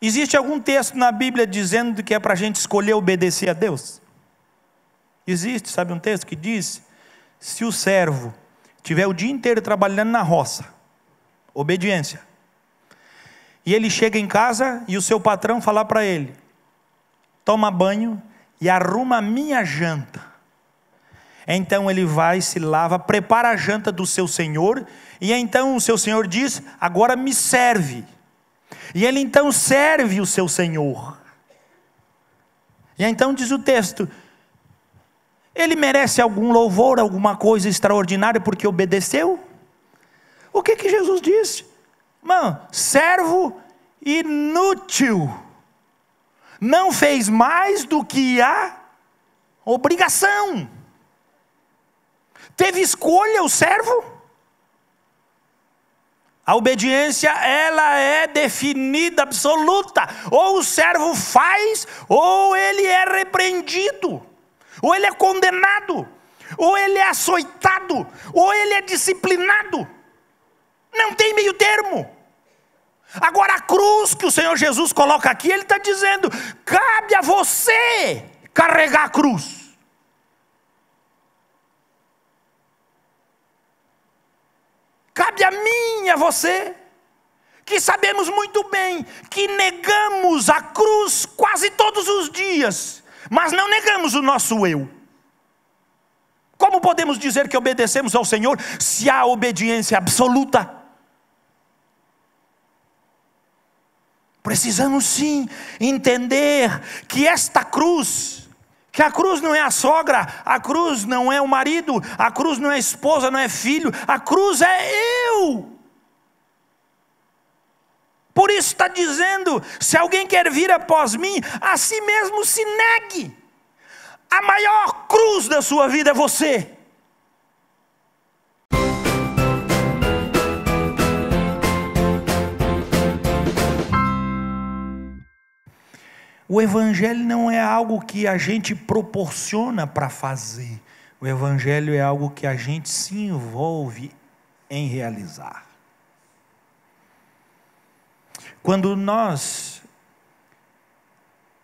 Existe algum texto na Bíblia dizendo que é para a gente escolher obedecer a Deus? Existe, sabe um texto que diz: se o servo tiver o dia inteiro trabalhando na roça, obediência, e ele chega em casa e o seu patrão falar para ele: toma banho e arruma a minha janta. Então ele vai, se lava, prepara a janta do seu senhor, e então o seu senhor diz: agora me serve. E ele então serve o seu senhor. E então diz o texto: ele merece algum louvor, alguma coisa extraordinária porque obedeceu? O que Jesus disse? Mano, servo inútil, não fez mais do que a obrigação. Teve escolha o servo? A obediência, ela é definida, absoluta. Ou o servo faz, ou ele é repreendido, ou ele é condenado, ou ele é açoitado, ou ele é disciplinado. Não tem meio termo. Agora a cruz que o Senhor Jesus coloca aqui, Ele está dizendo: cabe a você carregar a cruz. Cabe a mim e a você, que sabemos muito bem que negamos a cruz quase todos os dias, mas não negamos o nosso eu. Como podemos dizer que obedecemos ao Senhor se há obediência absoluta? Precisamos sim entender que esta cruz, que a cruz não é a sogra, a cruz não é o marido, a cruz não é a esposa, não é filho, a cruz é eu. Por isso está dizendo: se alguém quer vir após mim, a si mesmo se negue. A maior cruz da sua vida é você. O Evangelho não é algo que a gente proporciona para fazer. O Evangelho é algo que a gente se envolve em realizar. Quando nós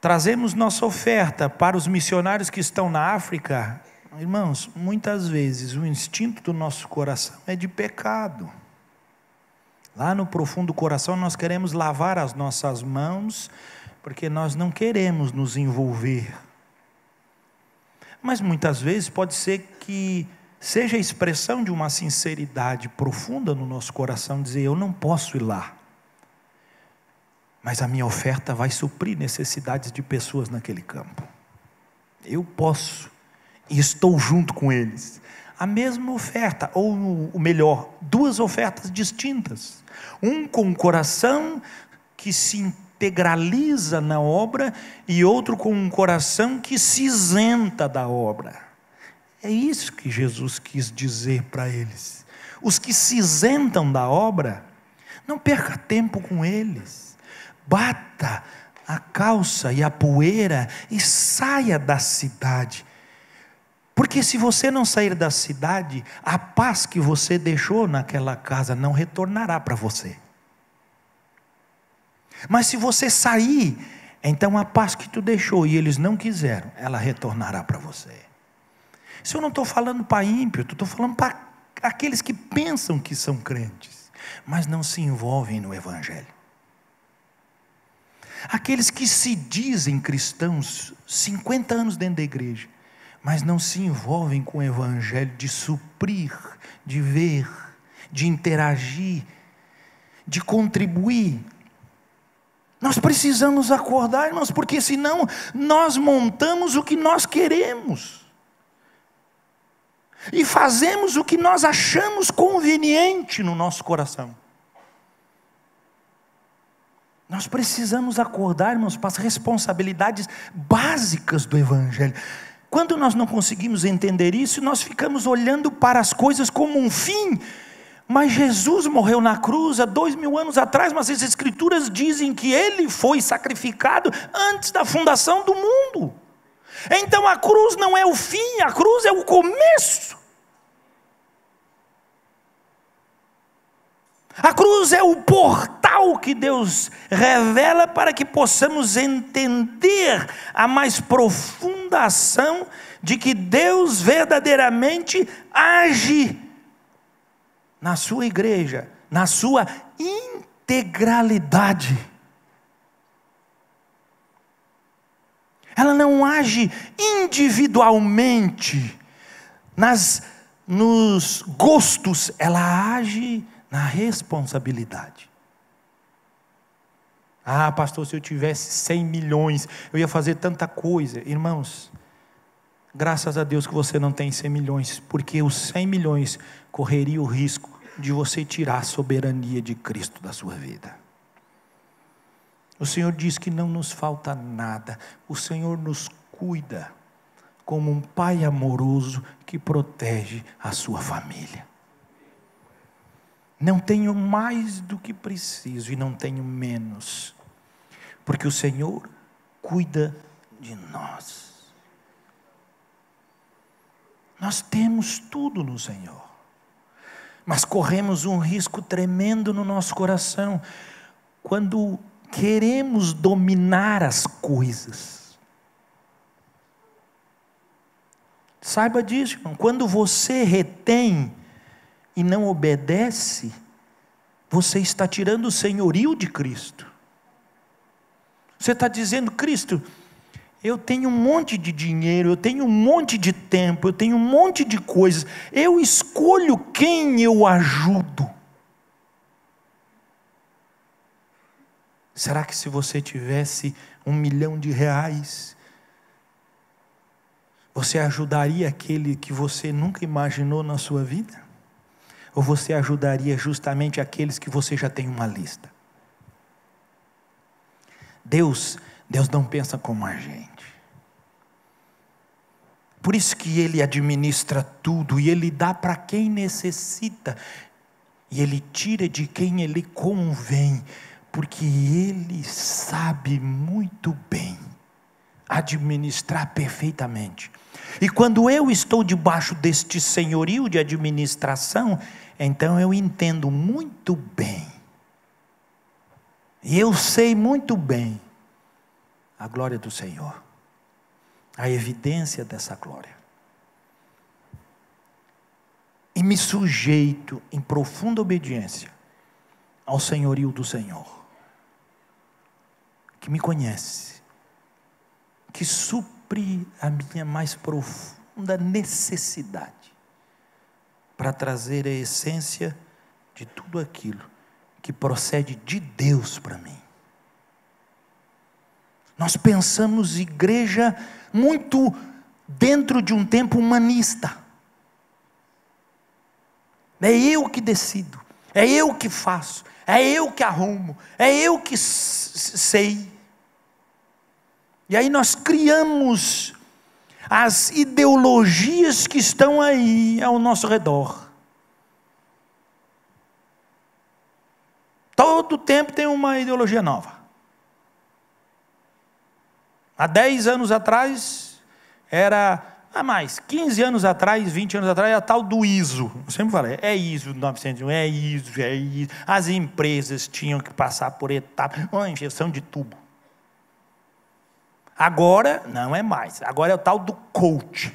trazemos nossa oferta para os missionários que estão na África, irmãos, muitas vezes o instinto do nosso coração é de pecado. Lá no profundo coração nós queremos lavar as nossas mãos, porque nós não queremos nos envolver. Mas muitas vezes pode ser que seja a expressão de uma sinceridade profunda no nosso coração, dizer: eu não posso ir lá, mas a minha oferta vai suprir necessidades de pessoas naquele campo. Eu posso, e estou junto com eles. A mesma oferta, ou o melhor, duas ofertas distintas. Um com o coração que se integraliza na obra, e outro com um coração que se isenta da obra. É isso que Jesus quis dizer para eles. Os que se isentam da obra, não perca tempo com eles. Bata a calça e a poeira e saia da cidade. Porque se você não sair da cidade, a paz que você deixou naquela casa não retornará para você. Mas se você sair, então a paz que tu deixou e eles não quiseram, ela retornará para você. Isso eu não estou falando para ímpio, estou falando para aqueles que pensam que são crentes, mas não se envolvem no Evangelho. Aqueles que se dizem cristãos, 50 anos dentro da igreja, mas não se envolvem com o Evangelho de suprir, de ver, de interagir, de contribuir. Nós precisamos acordar, irmãos, porque senão nós montamos o que nós queremos e fazemos o que nós achamos conveniente no nosso coração. Nós precisamos acordar, irmãos, para as responsabilidades básicas do Evangelho. Quando nós não conseguimos entender isso, nós ficamos olhando para as coisas como um fim. Mas Jesus morreu na cruz há 2000 anos atrás, mas as Escrituras dizem que Ele foi sacrificado antes da fundação do mundo. Então a cruz não é o fim, a cruz é o começo. A cruz é o portal que Deus revela para que possamos entender a mais profunda ação de que Deus verdadeiramente age na sua igreja, na sua integralidade. Ela não age individualmente, nos gostos, ela age na responsabilidade. Ah, pastor, se eu tivesse 100 milhões, eu ia fazer tanta coisa. Irmãos, graças a Deus que você não tem 100 milhões, porque os 100 milhões correria o risco de você tirar a soberania de Cristo da sua vida. O Senhor diz que não nos falta nada, o Senhor nos cuida como um pai amoroso que protege a sua família. Não tenho mais do que preciso e não tenho menos, porque o Senhor cuida de nós. Nós temos tudo no Senhor, mas corremos um risco tremendo no nosso coração, quando queremos dominar as coisas. Saiba disso, irmão. Quando você retém e não obedece, você está tirando o senhorio de Cristo. Você está dizendo: Cristo, eu tenho um monte de dinheiro, eu tenho um monte de tempo, eu tenho um monte de coisas, eu escolho quem eu ajudo. Será que se você tivesse R$1 milhão, você ajudaria aquele que você nunca imaginou na sua vida? Ou você ajudaria justamente aqueles que você já tem uma lista? Deus não pensa como a gente. Por isso que Ele administra tudo, e Ele dá para quem necessita, e Ele tira de quem Ele convém, porque Ele sabe muito bem administrar perfeitamente. E quando eu estou debaixo deste senhorio de administração, então eu entendo muito bem, e eu sei muito bem a glória do Senhor, a evidência dessa glória, e me sujeito em profunda obediência ao senhorio do Senhor, que me conhece, que supre a minha mais profunda necessidade, para trazer a essência de tudo aquilo que procede de Deus para mim. Nós pensamos igreja muito dentro de um tempo humanista. É eu que decido, é eu que faço, é eu que arrumo, é eu que sei. E aí nós criamos as ideologias que estão aí ao nosso redor. Todo tempo tem uma ideologia nova. Há 10 anos atrás, há mais, 15 anos atrás, 20 anos atrás, era a tal do ISO. Eu sempre falei, é ISO 901, é ISO. As empresas tinham que passar por etapas, uma injeção de tubo. Agora, não é mais. Agora é o tal do coach.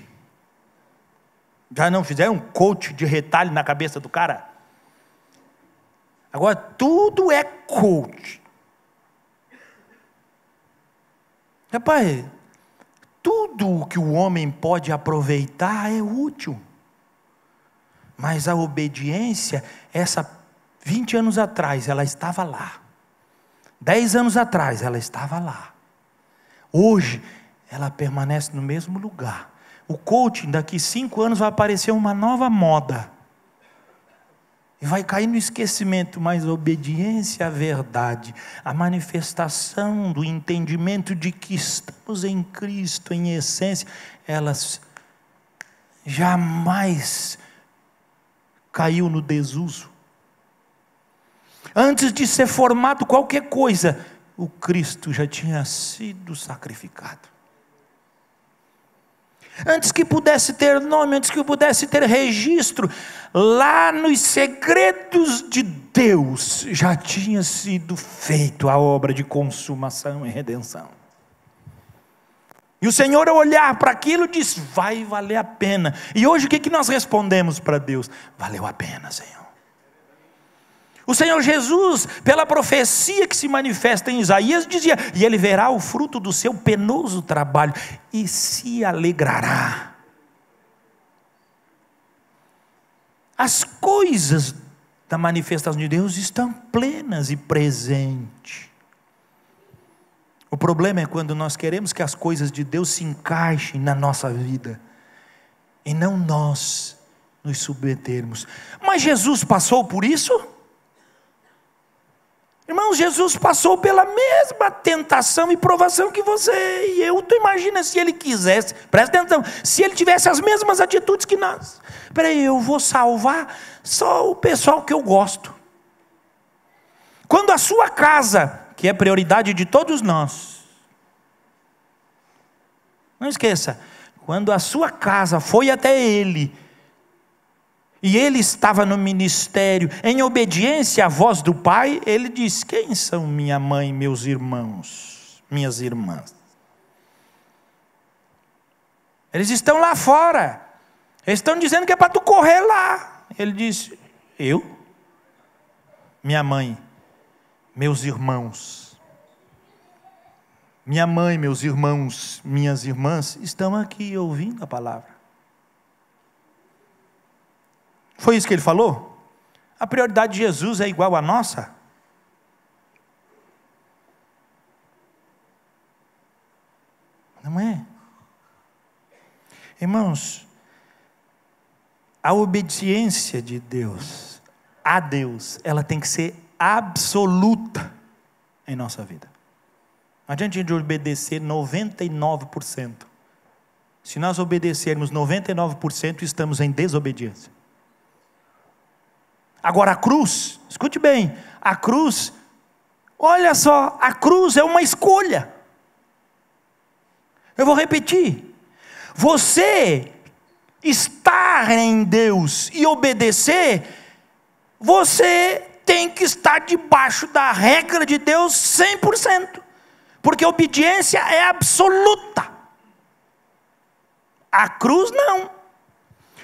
Já não fizeram um coach de retalho na cabeça do cara? Agora tudo é coach. Rapaz, tudo que o homem pode aproveitar é útil. Mas a obediência, 20 anos atrás, ela estava lá. 10 anos atrás, ela estava lá. Hoje, ela permanece no mesmo lugar. O coaching, daqui 5 anos, vai aparecer uma nova moda. E vai cair no esquecimento, mas a obediência à verdade, a manifestação do entendimento de que estamos em Cristo, em essência, elas jamais caiu no desuso. Antes de ser formado qualquer coisa, o Cristo já tinha sido sacrificado. Antes que pudesse ter nome, antes que pudesse ter registro, lá nos segredos de Deus, já tinha sido feito a obra de consumação e redenção. E o Senhor, ao olhar para aquilo, diz: vai valer a pena. E hoje o que nós respondemos para Deus? Valeu a pena, Senhor. O Senhor Jesus, pela profecia que se manifesta em Isaías, dizia: e ele verá o fruto do seu penoso trabalho e se alegrará. As coisas da manifestação de Deus estão plenas e presentes. O problema é quando nós queremos que as coisas de Deus se encaixem na nossa vida, e não nós nos submetermos. Mas Jesus passou por isso? Irmãos, Jesus passou pela mesma tentação e provação que você e eu. Tu imagina se ele quisesse, presta atenção, se ele tivesse as mesmas atitudes que nós. Peraí, eu vou salvar só o pessoal que eu gosto. Quando a sua casa, que é prioridade de todos nós, não esqueça, quando a sua casa foi até ele, e ele estava no ministério, em obediência à voz do Pai, ele diz: quem são minha mãe, meus irmãos, minhas irmãs? Eles estão lá fora, eles estão dizendo que é para tu correr lá. Ele disse: eu, minha mãe, meus irmãos, minha mãe, meus irmãos, minhas irmãs, estão aqui ouvindo a palavra. Foi isso que ele falou? A prioridade de Jesus é igual à nossa? Não é? Irmãos, a obediência de Deus a Deus, ela tem que ser absoluta em nossa vida. Não adianta a gente obedecer 99%. Se nós obedecermos 99%, estamos em desobediência. Agora a cruz, escute bem, a cruz, olha só, a cruz é uma escolha. Eu vou repetir. Você estar em Deus e obedecer, você tem que estar debaixo da regra de Deus 100%. Porque a obediência é absoluta. A cruz não.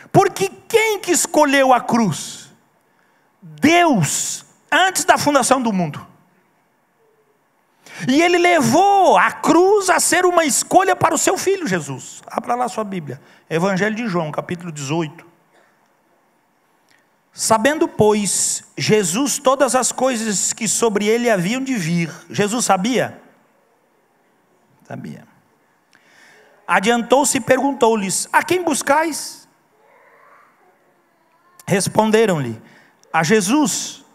Porque quem que escolheu a cruz? Deus, antes da fundação do mundo. E ele levou a cruz a ser uma escolha para o seu filho Jesus. Abra lá sua Bíblia. Evangelho de João, capítulo 18. Sabendo, pois, Jesus todas as coisas que sobre ele haviam de vir. Jesus sabia? Sabia. Adiantou-se e perguntou-lhes: a quem buscais? Responderam-lhe: a Jesus,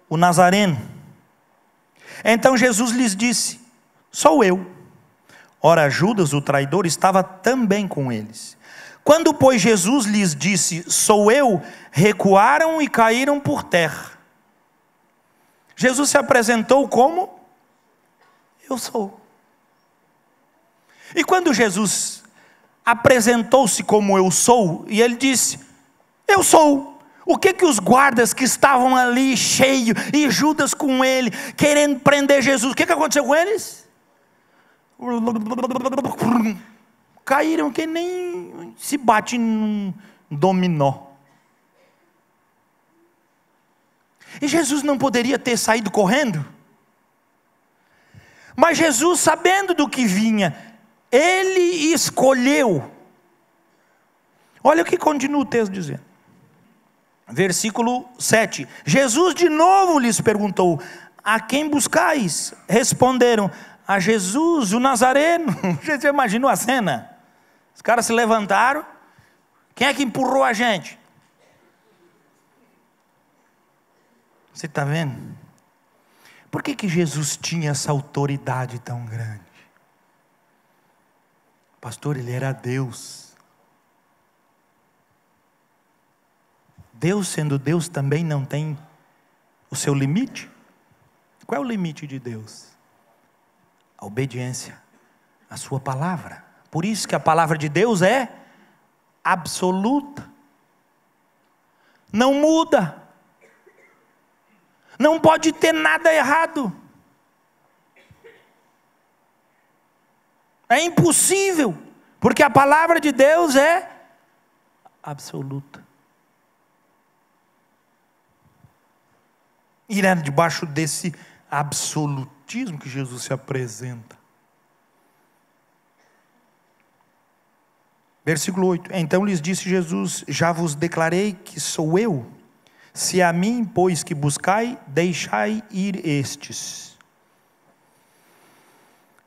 o Nazareno. Então Jesus lhes disse: sou eu. Ora, Judas, o traidor, estava também com eles. Quando, pois, Jesus lhes disse: sou eu, recuaram e caíram por terra. Jesus se apresentou como: eu sou. E quando Jesus apresentou-se como eu sou, e ele disse: eu sou. O que os guardas que estavam ali cheios, e Judas com ele, querendo prender Jesus, o que aconteceu com eles? Caíram que nem se bate num dominó. E Jesus não poderia ter saído correndo? Mas Jesus, sabendo do que vinha, ele escolheu. Olha o que continua o texto dizendo. Versículo 7. Jesus de novo lhes perguntou: a quem buscais? Responderam: a Jesus, o Nazareno. Você imaginou a cena? Os caras se levantaram. Quem é que empurrou a gente? Você está vendo? Por que Jesus tinha essa autoridade tão grande? Pastor, ele era Deus. Deus, sendo Deus, também não tem o seu limite? Qual é o limite de Deus? A obediência à sua palavra. Por isso que a palavra de Deus é absoluta. Não muda. Não pode ter nada errado. É impossível, porque a palavra de Deus é absoluta. E é debaixo desse absolutismo que Jesus se apresenta. Versículo 8. Então lhes disse Jesus: já vos declarei que sou eu. Se a mim, pois, que buscai, deixai ir estes.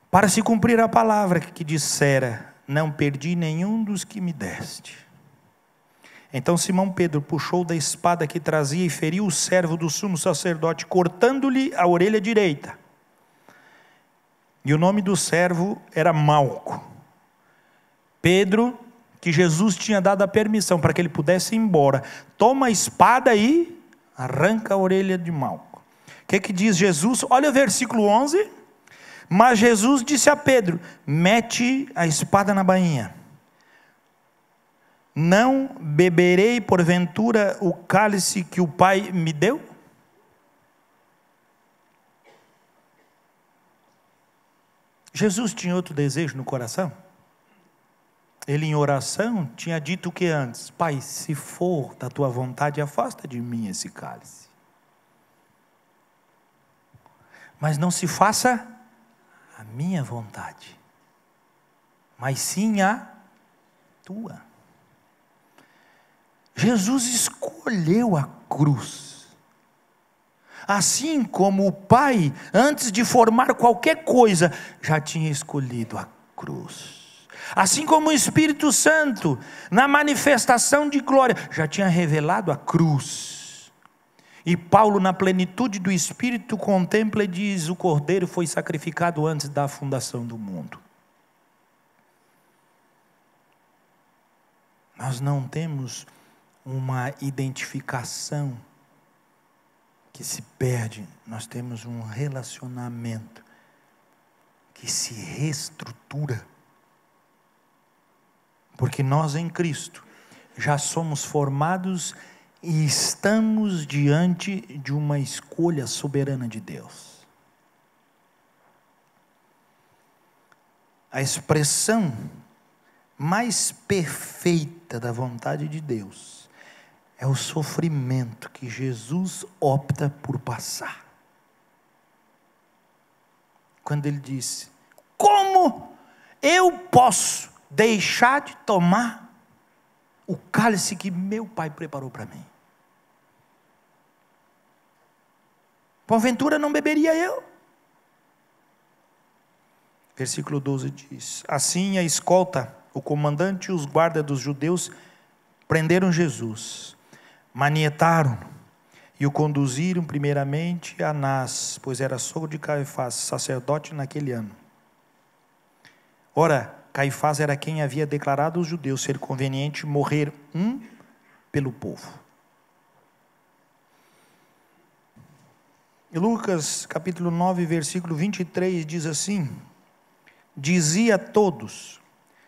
Para se cumprir a palavra que dissera: não perdi nenhum dos que me deste. Então Simão Pedro puxou da espada que trazia e feriu o servo do sumo sacerdote, cortando-lhe a orelha direita. E o nome do servo era Malco. Pedro, que Jesus tinha dado a permissão para que ele pudesse ir embora, toma a espada e arranca a orelha de Malco. O que diz Jesus? Olha o versículo 11. Mas Jesus disse a Pedro: mete a espada na bainha. Não beberei porventura o cálice que o Pai me deu? Jesus tinha outro desejo no coração? Ele em oração tinha dito o que antes? Pai, se for da tua vontade, afasta de mim esse cálice. Mas não se faça a minha vontade, mas sim a tua. Jesus escolheu a cruz. Assim como o Pai, antes de formar qualquer coisa, já tinha escolhido a cruz. Assim como o Espírito Santo, na manifestação de glória, já tinha revelado a cruz. E Paulo, na plenitude do Espírito, contempla e diz: o Cordeiro foi sacrificado antes da fundação do mundo. Nós não temos uma identificação que se perde, nós temos um relacionamento que se reestrutura, porque nós em Cristo já somos formados e estamos diante de uma escolha soberana de Deus. A expressão mais perfeita da vontade de Deus é o sofrimento que Jesus opta por passar. Quando ele disse: como eu posso deixar de tomar o cálice que meu Pai preparou para mim? Porventura não beberia eu? Versículo 12 diz: assim a escolta, o comandante e os guardas dos judeus prenderam Jesus, manietaram e o conduziram primeiramente a Anás, pois era sogro de Caifás, sacerdote naquele ano. Ora, Caifás era quem havia declarado aos judeus ser conveniente morrer um pelo povo. E Lucas capítulo 9, versículo 23 diz assim: dizia a todos: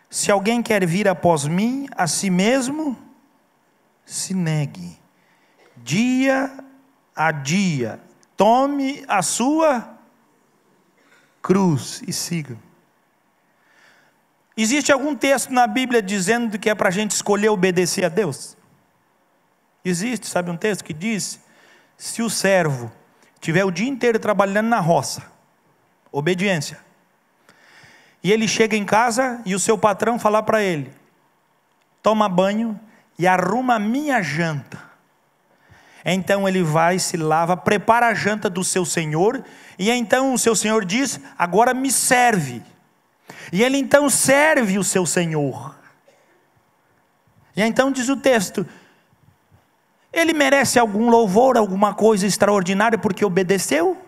se alguém quer vir após mim, a si mesmo se negue, dia a dia, tome a sua cruz e siga. Existe algum texto na Bíblia dizendo que é para a gente escolher obedecer a Deus? Existe, sabe um texto que diz: se o servo tiver o dia inteiro trabalhando na roça, obediência, e ele chega em casa e o seu patrão falar para ele: toma banho e arruma a minha janta. Então ele vai, se lava, prepara a janta do seu senhor, e então o seu senhor diz: agora me serve. E ele então serve o seu senhor. E então diz o texto: ele merece algum louvor, alguma coisa extraordinária porque obedeceu?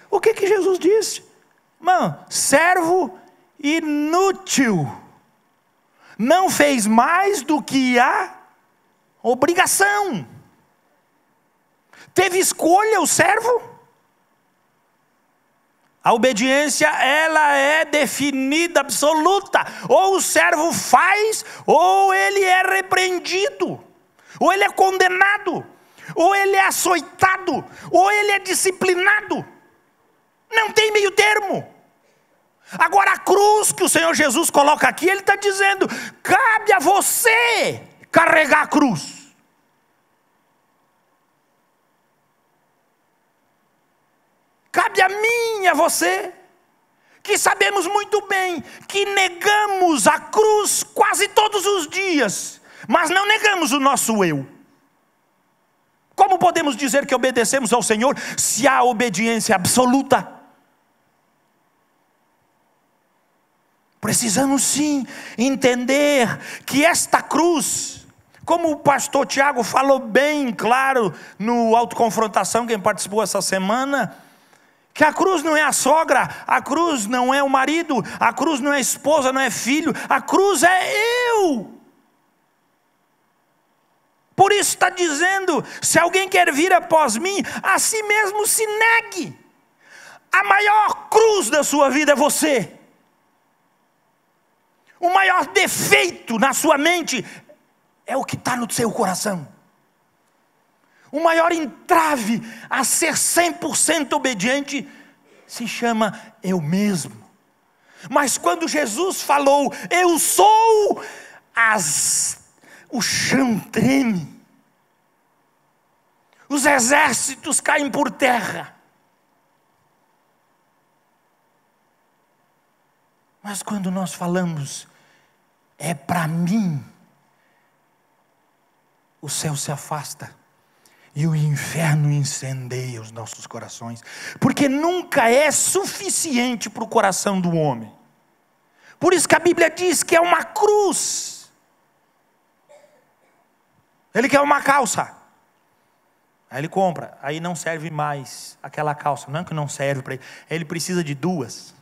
O que Jesus disse? Mano, servo inútil, não fez mais do que a obrigação. Teve escolha o servo? A obediência, ela é definida, absoluta. Ou o servo faz, ou ele é repreendido, ou ele é condenado, ou ele é açoitado, ou ele é disciplinado. Não tem meio termo. Agora a cruz que o Senhor Jesus coloca aqui, Ele está dizendo, cabe a você carregar a cruz. Cabe a mim e a você, que sabemos muito bem que negamos a cruz quase todos os dias, mas não negamos o nosso eu. Como podemos dizer que obedecemos ao Senhor se há obediência absoluta? Precisamos sim entender que esta cruz, como o pastor Tiago falou bem claro no Autoconfrontação, quem participou essa semana, que a cruz não é a sogra, a cruz não é o marido, a cruz não é a esposa, não é filho, a cruz é eu. Por isso está dizendo, se alguém quer vir após mim, a si mesmo se negue. A maior cruz da sua vida é você. O maior defeito na sua mente é o que está no seu coração. O maior entrave a ser 100% obediente se chama eu mesmo. Mas quando Jesus falou, eu sou, o chão treme. Os exércitos caem por terra. Mas quando nós falamos, é para mim, o céu se afasta. E o inferno incendeia os nossos corações. Porque nunca é suficiente para o coração do homem. Por isso que a Bíblia diz que é uma cruz. Ele quer uma calça. Aí ele compra. Aí não serve mais aquela calça. Não é que não serve para ele. Ele precisa de duas.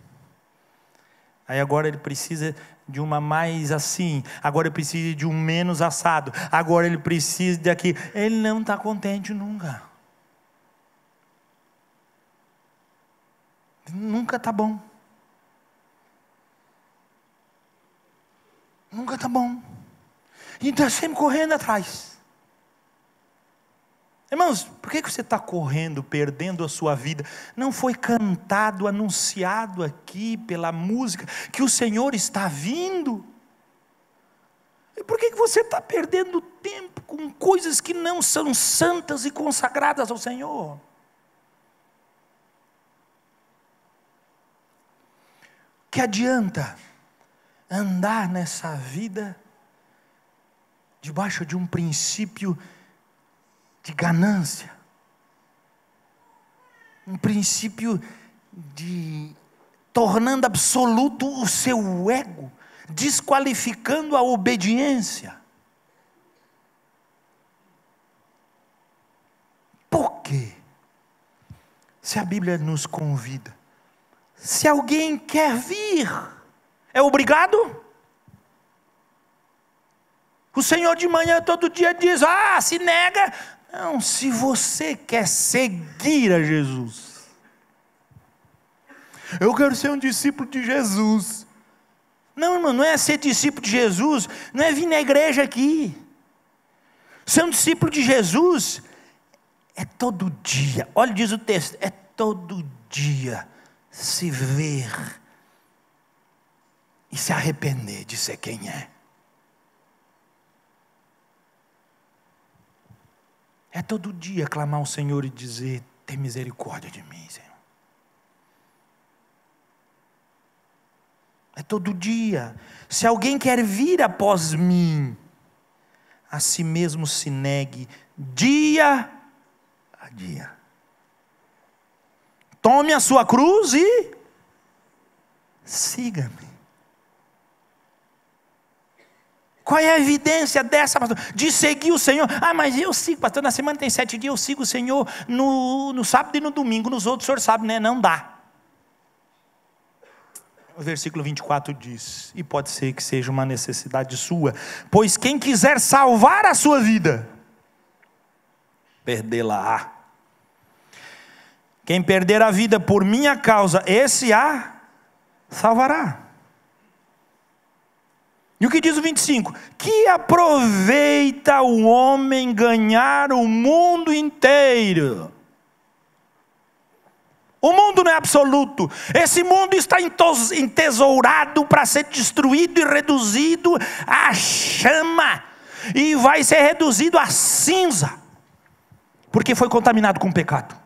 Aí agora ele precisa de uma mais assim, agora ele precisa de um menos assado, agora ele precisa de aqui. Ele não está contente nunca. Nunca está bom. Nunca está bom. E está sempre correndo atrás. Irmãos, por que você está correndo, perdendo a sua vida? Não foi cantado, anunciado aqui pela música, que o Senhor está vindo? E por que você está perdendo tempo com coisas que não são santas e consagradas ao Senhor? Que adianta andar nessa vida debaixo de um princípio de ganância, um princípio de tornando absoluto o seu ego, desqualificando a obediência. Por quê? Se a Bíblia nos convida, se alguém quer vir, é obrigado? O Senhor de manhã todo dia diz, se nega. Não, se você quer seguir a Jesus. Eu quero ser um discípulo de Jesus. Não, irmão, não é ser discípulo de Jesus, não é vir na igreja aqui. Ser um discípulo de Jesus é todo dia. Olha, diz o texto, é todo dia se ver e se arrepender de ser quem é. É todo dia clamar ao Senhor e dizer, tem misericórdia de mim, Senhor. É todo dia. Se alguém quer vir após mim, a si mesmo se negue dia a dia. Tome a sua cruz e siga-me. Qual é a evidência dessa, pastor? De seguir o Senhor. Mas eu sigo, pastor, na semana tem 7 dias, eu sigo o Senhor no sábado e no domingo, nos outros o senhor sabe, né? Não dá. O versículo 24 diz, e pode ser que seja uma necessidade sua, pois quem quiser salvar a sua vida, perdê-la-á. Quem perder a vida por minha causa, esse a salvará. E o que diz o 25? Que aproveita o homem ganhar o mundo inteiro. O mundo não é absoluto. Esse mundo está entesourado para ser destruído e reduzido à chama. E vai ser reduzido a cinza. Porque foi contaminado com o pecado.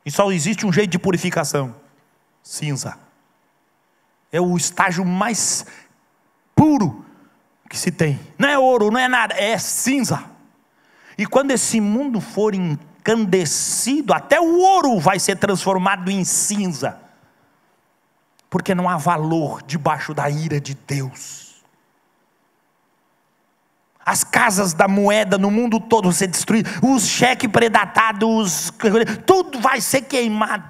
E só existe um jeito de purificação: cinza. É o estágio mais puro que se tem. Não é ouro, não é nada, é cinza. E quando esse mundo for encandecido, até o ouro vai ser transformado em cinza. Porque não há valor debaixo da ira de Deus. As casas da moeda no mundo todo vão ser destruídas. Os cheques predatados, tudo vai ser queimado.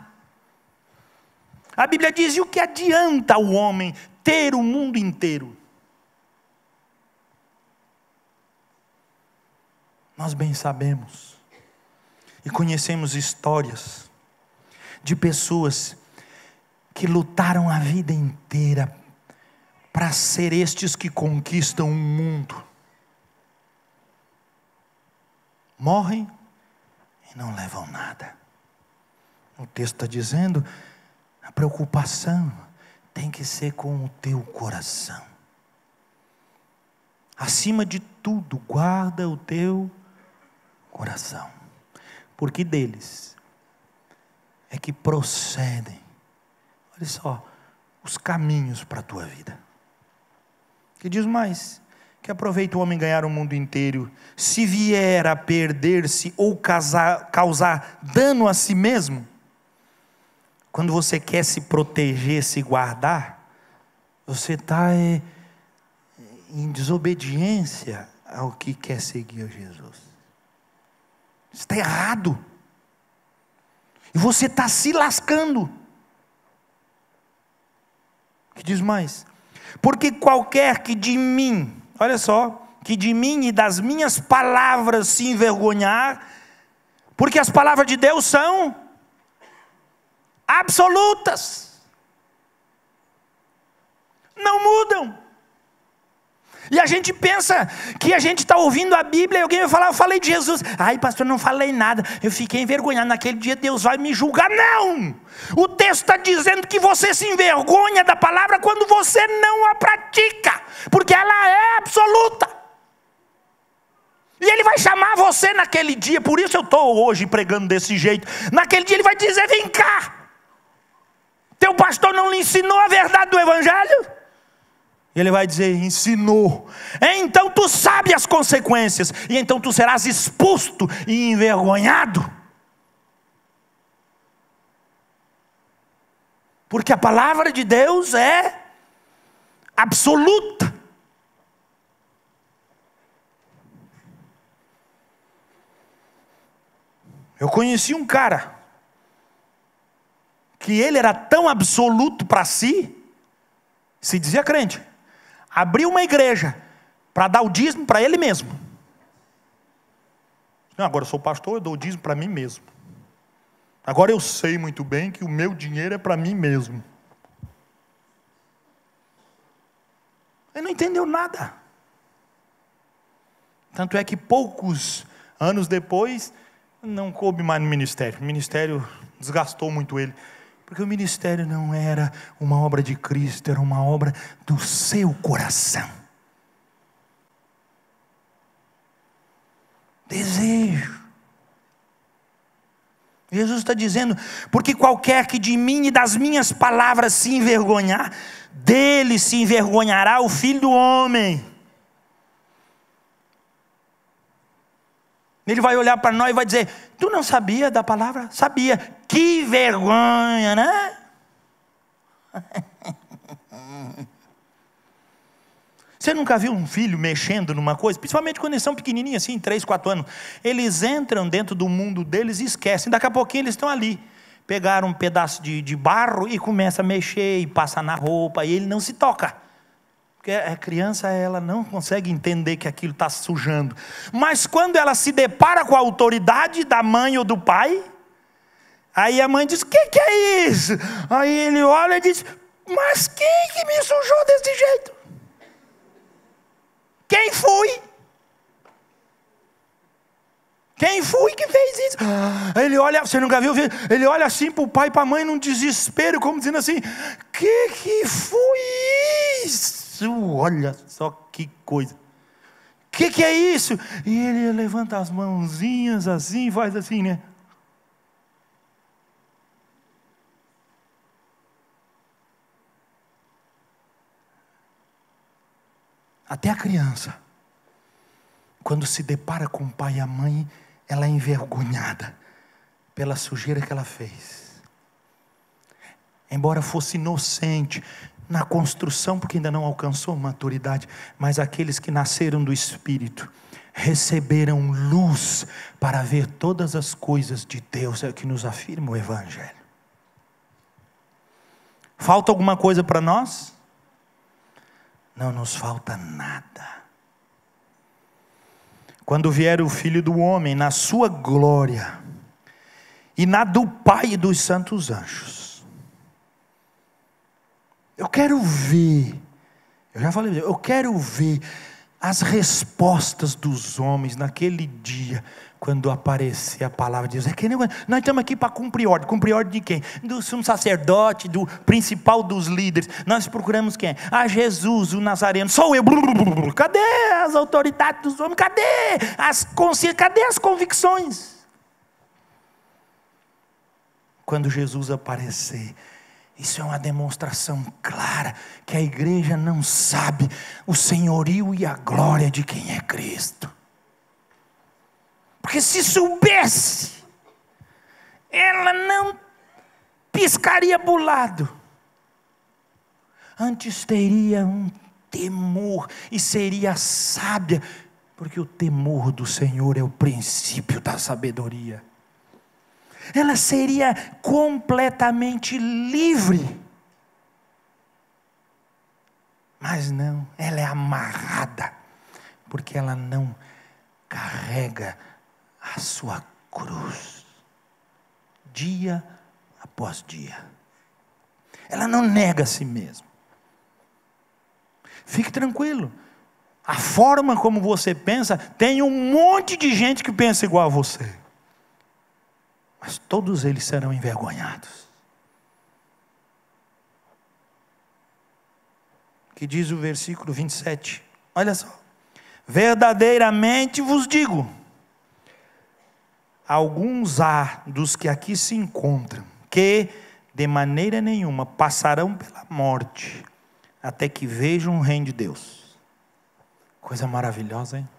A Bíblia diz: e o que adianta o homem ter o mundo inteiro? Nós bem sabemos e conhecemos histórias de pessoas que lutaram a vida inteira para ser estes que conquistam o mundo. Morrem e não levam nada. O texto está dizendo: a preocupação tem que ser com o teu coração. Acima de tudo, guarda o teu coração, porque deles é que procedem, olha só, os caminhos para a tua vida. Que diz mais: que aproveita o homem ganhar o mundo inteiro, se vier a perder-se ou causar dano a si mesmo. Quando você quer se proteger, se guardar, você está em desobediência ao que quer seguir a Jesus. Está errado. E você está se lascando. Que diz mais? Porque qualquer que de mim, olha só, que de mim e das minhas palavras se envergonhar, porque as palavras de Deus são absolutas, não mudam. E a gente pensa que a gente está ouvindo a Bíblia e alguém vai falar: eu falei de Jesus. Ai, pastor, não falei nada, eu fiquei envergonhado, naquele dia Deus vai me julgar. Não! O texto está dizendo que você se envergonha da palavra quando você não a pratica, porque ela é absoluta. E Ele vai chamar você naquele dia. Por isso eu estou hoje pregando desse jeito. Naquele dia Ele vai dizer: vem cá, teu pastor não lhe ensinou a verdade do Evangelho? Ele vai dizer: ensinou. Então tu sabe as consequências. E então tu serás expulso e envergonhado. Porque a palavra de Deus é absoluta. Eu conheci um cara que ele era tão absoluto para si, se dizia crente, abriu uma igreja para dar o dízimo para ele mesmo. Não, agora eu sou pastor, eu dou o dízimo para mim mesmo. Agora eu sei muito bem que o meu dinheiro é para mim mesmo. Ele não entendeu nada. Tanto é que poucos anos depois, não coube mais no ministério. O ministério desgastou muito ele. Porque o ministério não era uma obra de Cristo, era uma obra do seu coração. Desejo. Jesus está dizendo: porque qualquer que de mim e das minhas palavras se envergonhar, dele se envergonhará o Filho do Homem. Ele vai olhar para nós e vai dizer: tu não sabia da palavra? Sabia. Que vergonha, né? Você nunca viu um filho mexendo numa coisa? Principalmente quando eles são pequenininhos assim, 3, 4 anos. Eles entram dentro do mundo deles e esquecem. Daqui a pouquinho eles estão ali. Pegaram um pedaço de barro e começam a mexer e passa na roupa. E ele não se toca. Porque a criança, ela não consegue entender que aquilo está sujando. Mas quando ela se depara com a autoridade da mãe ou do pai, Aí a mãe diz: o que é isso? Aí ele olha e diz: mas quem que me sujou desse jeito? Quem foi? Quem foi que fez isso? Ele olha, você nunca viu? Ele olha assim para o pai e para a mãe num desespero, como dizendo assim: que foi isso? Olha só que coisa. Que é isso? E ele levanta as mãozinhas assim, faz assim, né? Até a criança, quando se depara com o pai e a mãe, ela é envergonhada pela sujeira que ela fez. Embora fosse inocente na construção, porque ainda não alcançou maturidade, mas aqueles que nasceram do Espírito, receberam luz para ver todas as coisas de Deus, é o que nos afirma o Evangelho. Falta alguma coisa para nós? Não nos falta nada. Quando vier o Filho do Homem na sua glória, e na do Pai e dos santos anjos, eu quero ver, eu já falei, eu quero ver as respostas dos homens naquele dia, quando aparecer a palavra de Deus. É que nós estamos aqui para cumprir ordem de quem? Do sumo sacerdote, do principal dos líderes. Nós procuramos quem? Jesus, o Nazareno. Sou eu. Cadê as autoridades dos homens? Cadê as consciências? Cadê as convicções? Quando Jesus aparecer, isso é uma demonstração clara que a igreja não sabe o senhorio e a glória de quem é Cristo. Porque se soubesse, ela não piscaria para o lado. Antes teria um temor e seria sábia, porque o temor do Senhor é o princípio da sabedoria. Ela seria completamente livre. Mas não, ela é amarrada, porque ela não carrega a sua cruz, dia após dia. Ela não nega a si mesma. Fique tranquilo. A forma como você pensa, tem um monte de gente que pensa igual a você. Mas todos eles serão envergonhados. Que diz o versículo 27. Olha só. Verdadeiramente vos digo, alguns há dos que aqui se encontram, que de maneira nenhuma passarão pela morte, até que vejam o reino de Deus. Coisa maravilhosa, hein?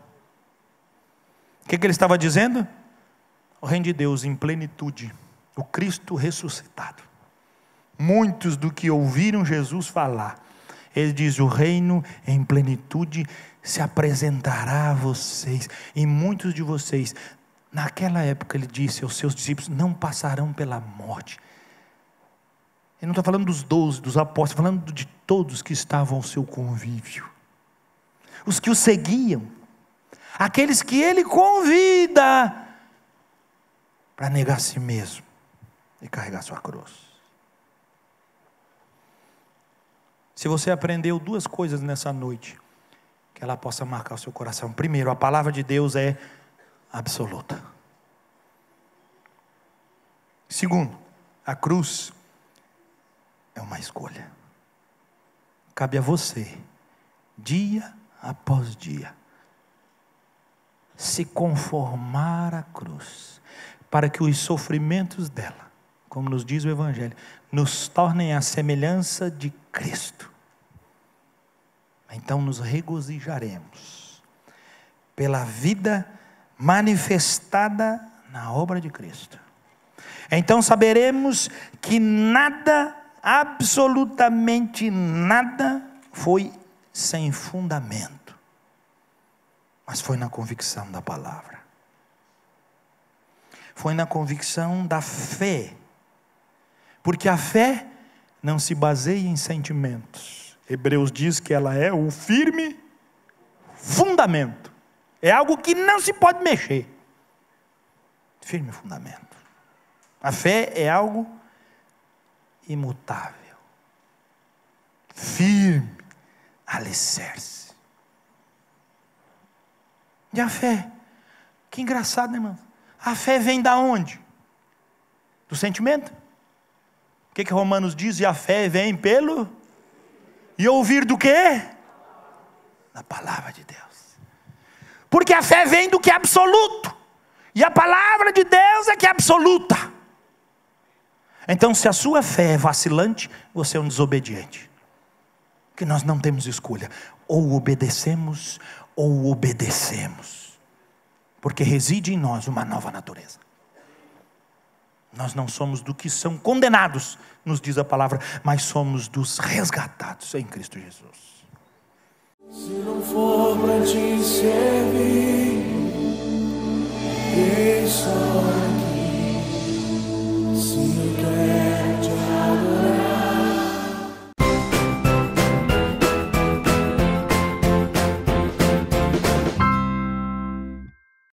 O que ele estava dizendo? O reino de Deus em plenitude, o Cristo ressuscitado. Muitos do que ouviram Jesus falar, ele diz: o reino em plenitude se apresentará a vocês, e muitos de vocês, naquela época ele disse aos seus discípulos, não passarão pela morte. Ele não está falando dos 12, dos apóstolos, está falando de todos que estavam ao seu convívio, os que o seguiam, aqueles que ele convida para negar a si mesmo e carregar sua cruz. Se você aprendeu duas coisas nessa noite, que ela possa marcar o seu coração. Primeiro, a palavra de Deus é absoluta. Segundo, a cruz é uma escolha. Cabe a você, dia após dia, se conformar à cruz, para que os sofrimentos dela, como nos diz o Evangelho, nos tornem a semelhança de Cristo. Então nos regozijaremos pela vida manifestada na obra de Cristo. Então saberemos que nada, absolutamente nada, foi sem fundamento, mas foi na convicção da palavra. Foi na convicção da fé, porque a fé não se baseia em sentimentos. Hebreus diz que ela é o firme fundamento, é algo que não se pode mexer. Firme fundamento. A fé é algo imutável, firme, alicerce. E a fé? Que engraçado, né, irmão? A fé vem da onde? Do sentimento. O que Romanos diz? E a fé vem pelo... E ouvir do quê? Da palavra de Deus. Porque a fé vem do que é absoluto. E a palavra de Deus é que é absoluta. Então, se a sua fé é vacilante, você é um desobediente. Porque nós não temos escolha. Ou obedecemos, ou obedecemos. Porque reside em nós uma nova natureza. Nós não somos do que são condenados, nos diz a palavra, mas somos dos resgatados em Cristo Jesus. Se não for para te servir, deixa aqui. Se eu quero